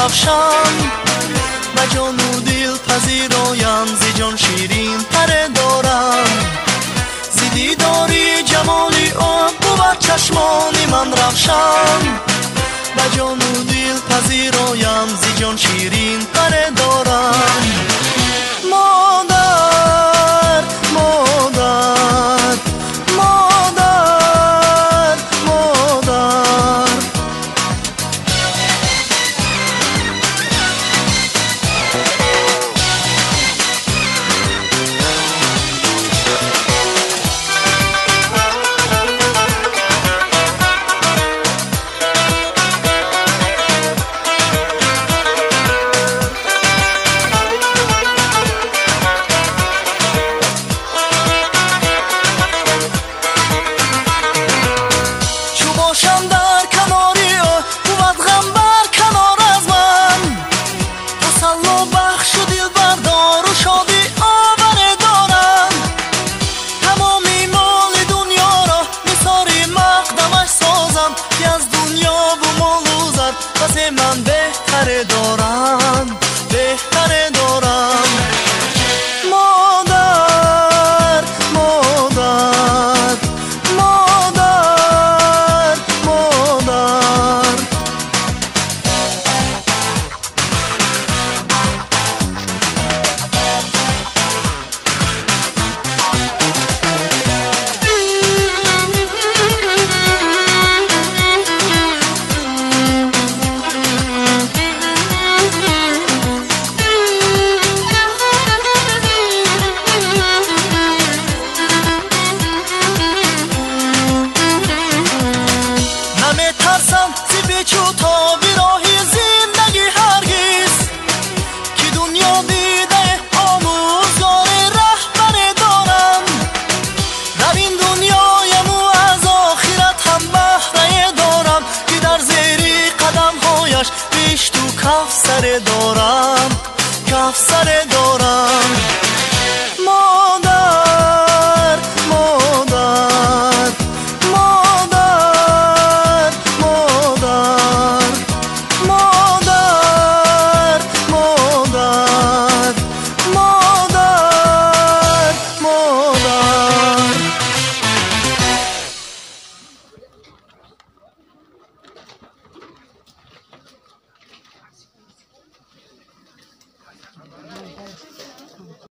روشن و جان و دل پذیرایم ز جان شیرین تره دارم ز دیداری جمالی او بود چشمان من روشن و جان و دل پذیرایم ز جان شیرین تره دارم مادر مادر مادر مادر من بهتره دارم بهتره دارم مادر مادر مادر مادر نمی‌ترسم ز پیچ و تاب راه زندگی هرگز که دنیا دیده آموزگار رهبر دارم در این دنیایم و از آخرت هم بهره دارم که در زیر قدم هایش پیش تو کفسره دارم کفسره دارم